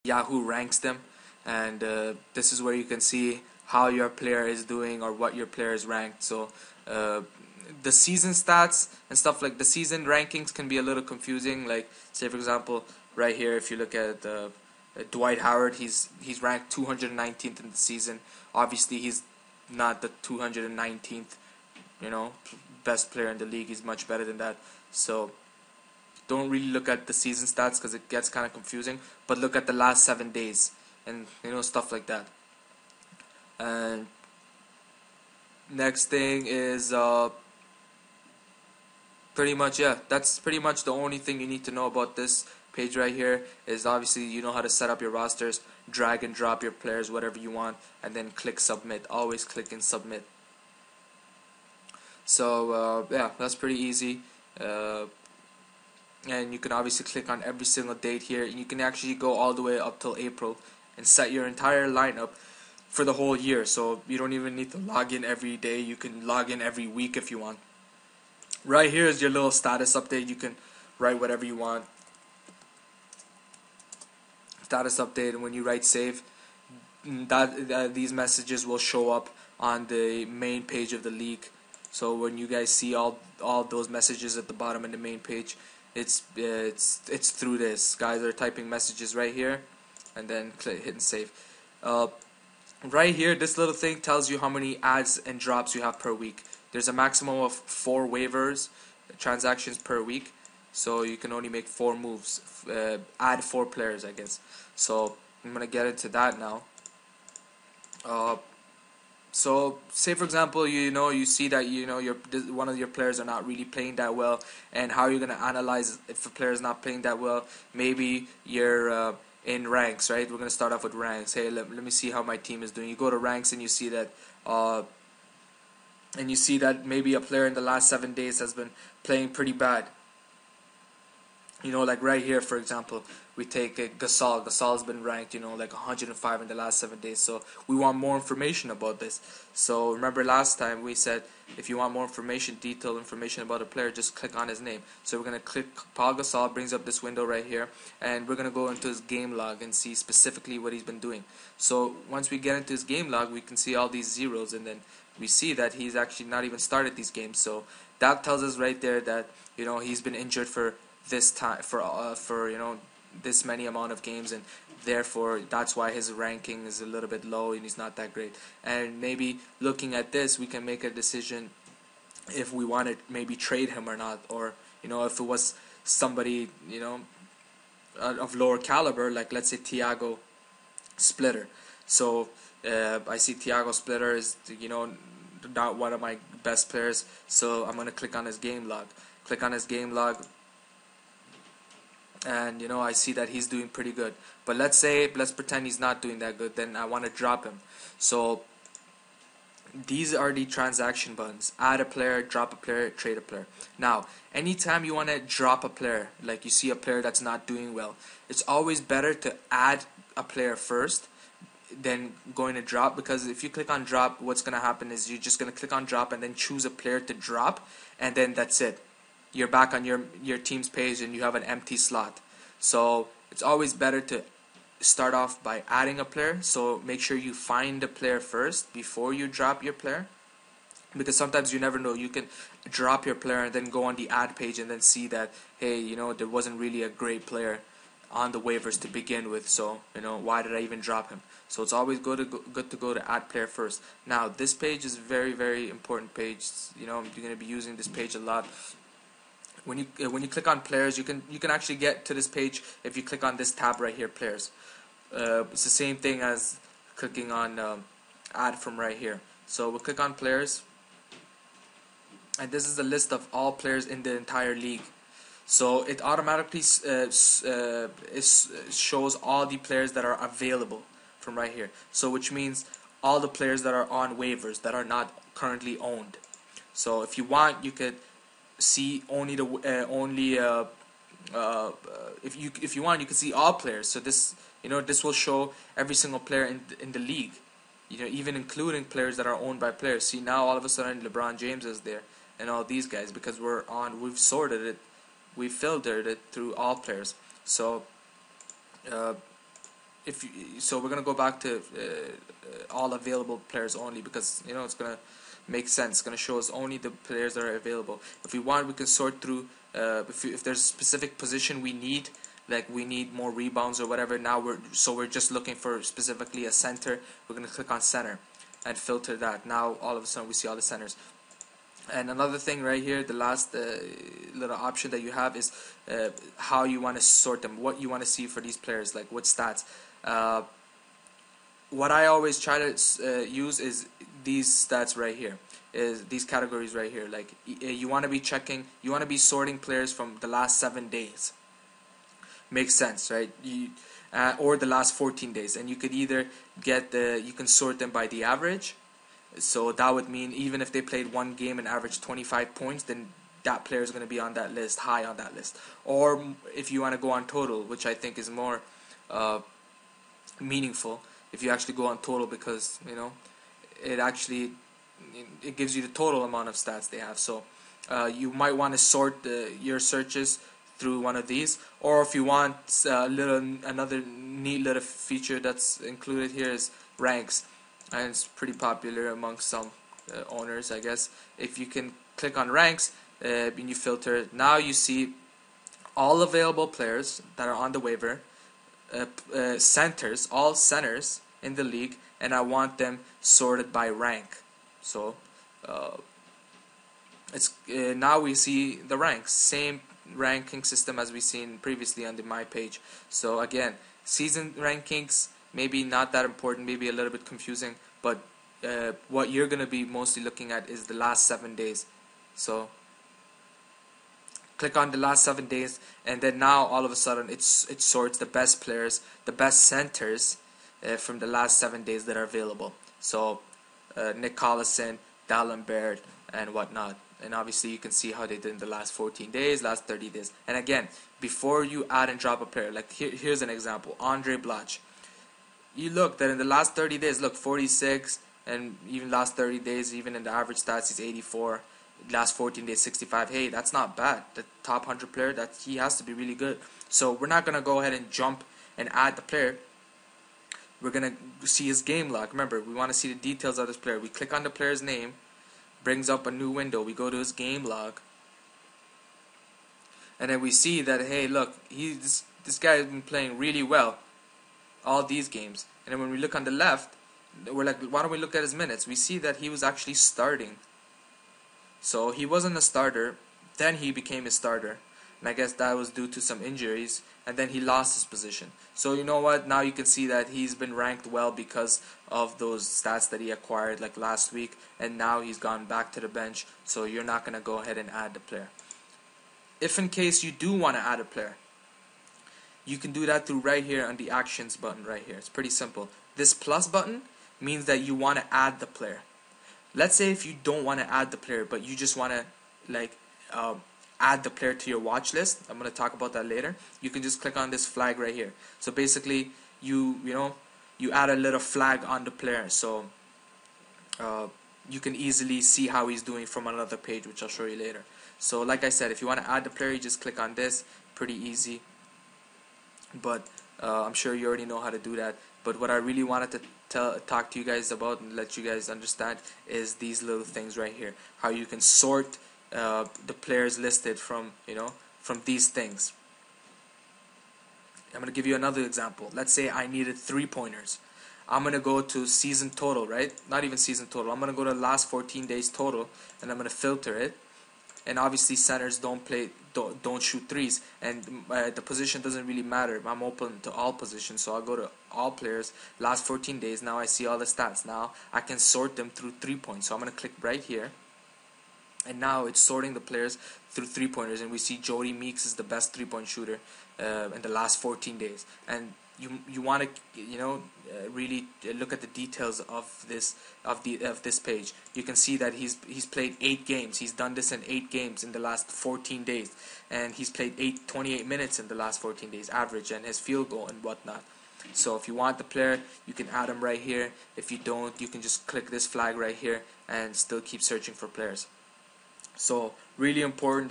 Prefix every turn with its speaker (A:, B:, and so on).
A: Yahoo ranks them, and this is where you can see how your player is doing or what your player is ranked. So uh, the season stats and stuff, like the season rankings, can be a little confusing. Like, say for example, right here, if you look at Dwight Howard, he's ranked 219th in the season. Obviously, he's not the 219th, best player in the league. He's much better than that. So don't really look at the season stats because it gets kind of confusing, but look at the last 7 days and stuff like that. And next thing is pretty much, yeah, that's pretty much the only thing you need to know about this page right here. Is obviously you know how to set up your rosters, drag and drop your players whatever you want, and then click submit. Always click and submit. So yeah, that's pretty easy. And you can obviously click on every single date here, and you can actually go all the way up till April and set your entire lineup for the whole year. So you don't even need to log in every day. You can log in every week if you want. Right here is your little status update. You can write whatever you want. Status update, and when you write save, these messages will show up on the main page of the league. So when you guys see all those messages at the bottom of the main page, it's through this. Guys are typing messages right here, and then hit and save. Right here, this little thing tells you how many adds and drops you have per week. There's a maximum of 4 waivers transactions per week, so you can only make 4 moves, add 4 players, I guess. So I'm gonna get into that now. So say for example, you see that one of your players are not really playing that well, and how you're gonna analyze if a player is not playing that well. Maybe you're in ranks, right? We're gonna start off with ranks. Hey, let me see how my team is doing. You go to ranks and you see that maybe a player in the last 7 days has been playing pretty bad. Like right here, for example, we take Gasol. Gasol's been ranked, like 105 in the last 7 days. So we want more information about this. So remember last time we said if you want more information, detailed information about a player, just click on his name. So we're going to click Paul Gasol, brings up this window right here, and we're going to go into his game log and see specifically what he's been doing. So once we get into his game log, we can see all these zeros, and then we see that he's actually not even started these games. So that tells us right there that he's been injured for this time, for this many amount of games, and therefore that's why his ranking is a little bit low and he's not that great. And maybe looking at this, we can make a decision if we want to maybe trade him or not, or if it was somebody of lower caliber, like let's say Thiago Splitter. So I see Thiago Splitter is not one of my best players, so I'm gonna click on his game log. Click on his game log, and I see that he's doing pretty good. But let's pretend he's not doing that good. Then I want to drop him. So these are the transaction buttons: add a player, drop a player, trade a player. Now anytime you want to drop a player, like you see a player that's not doing well, it's always better to add a player first than going to drop, because if you click on drop, what's going to happen is you're just going to click on drop and then choose a player to drop, and then that's it. You're back on your team's page and you have an empty slot. So it's always better to start off by adding a player. So make sure you find the player first before you drop your player, because sometimes you never know. You can drop your player and then go on the add page and then see that, hey, there wasn't really a great player on the waivers to begin with, so why did I even drop him? So it's always good to go to add player first. Now this page is very, very important page. You're going to be using this page a lot. When you click on players, you can actually get to this page if you click on this tab right here, players. It's the same thing as clicking on add from right here. So we'll click on players, and this is a list of all players in the entire league. So it automatically shows all the players that are available from right here. So which means all the players that are on waivers that are not currently owned. So if you want, you could see only the if you want, you can see all players. So this this will show every single player in the league, even including players that are owned by players. See, now all of a sudden LeBron James is there and all these guys, because we've sorted it, we filtered it through all players. So so we're gonna go back to all available players only, because it's gonna make sense. It's gonna show us only the players that are available. If we want, we can sort through. If there's a specific position we need, like we need more rebounds or whatever. Now we're just looking for specifically a center. We're gonna click on center and filter that. Now all of a sudden we see all the centers. And another thing right here, the last little option that you have is how you want to sort them, what you want to see for these players, like what stats. What I always try to use is these stats right here, is these categories right here. Like you want to be checking, you want to be sorting players from the last 7 days. Makes sense, right? Or the last 14 days, and you could either get you can sort them by the average. So that would mean even if they played one game and averaged 25 points, then that player is going to be on that list, high on that list. Or if you want to go on total, which I think is more meaningful, if you actually go on total, because it gives you the total amount of stats they have. So you might want to sort your searches through one of these, or if you want another neat little feature that's included here is ranks. And it's pretty popular amongst some owners, I guess. If you can click on ranks and you filter it, now you see all available players that are on the waiver, centers, all centers in the league, and I want them sorted by rank. So it's now we see the ranks, same ranking system as we seen previously on the My page. So again, season rankings, maybe not that important, maybe a little bit confusing, but what you're going to be mostly looking at is the last 7 days. So click on the last 7 days, and then now all of a sudden it sorts the best players, the best centers from the last 7 days that are available. So Nick Collison, Dallin Baird, and whatnot. And obviously you can see how they did in the last 14 days, last 30 days. And again, before you add and drop a player, like here's an example, Andre Blatch. You look that in the last 30 days, look, 46, and even last 30 days, even in the average stats, he's 84. Last 14 days, 65. Hey, that's not bad. The top 100 player, that he has to be really good. So we're not gonna go ahead and jump and add the player. We're gonna see his game log. Remember, we want to see the details of this player. We click on the player's name, brings up a new window. We go to his game log, and then we see that, hey, look, this guy has been playing really well all these games. And then when we look on the left, we're like, why don't we look at his minutes? We see that he was actually starting. So he wasn't a starter, then he became a starter, and I guess that was due to some injuries, and then he lost his position. So you know what, now you can see that he's been ranked well because of those stats that he acquired like last week, and now he's gone back to the bench. So you're not going to go ahead and add the player. If in case you do want to add a player, you can do that through right here on the actions button right here. It's pretty simple. This plus button means that you want to add the player. Let's say if you don't want to add the player, but you just want to like add the player to your watch list. I'm going to talk about that later. You can just click on this flag right here. So basically you add a little flag on the player, so you can easily see how he's doing from another page, which I'll show you later. So like I said, if you want to add the player, you just click on this. Pretty easy. But I'm sure you already know how to do that. But what I really wanted to talk to you guys about and let you guys understand is these little things right here. How you can sort the players listed from from these things. I'm going to give you another example. Let's say I needed 3-pointers. I'm going to go to season total, right? Not even season total. I'm going to go to last 14 days total, and I'm going to filter it. And obviously centers don't shoot threes, and the position doesn't really matter. I'm open to all positions, so I'll go to all players, last 14 days. Now I see all the stats. Now I can sort them through 3-points. So I'm going to click right here, and now it's sorting the players through 3-pointers, and we see Jody Meeks is the best 3-point shooter in the last 14 days. And you want to really look at the details of this page. You can see that he's played 8 games. He's done this in 8 games in the last 14 days, and he's played 28 minutes in the last 14 days average, and his field goal and whatnot. So if you want the player, you can add him right here. If you don't, you can just click this flag right here and still keep searching for players. So really important that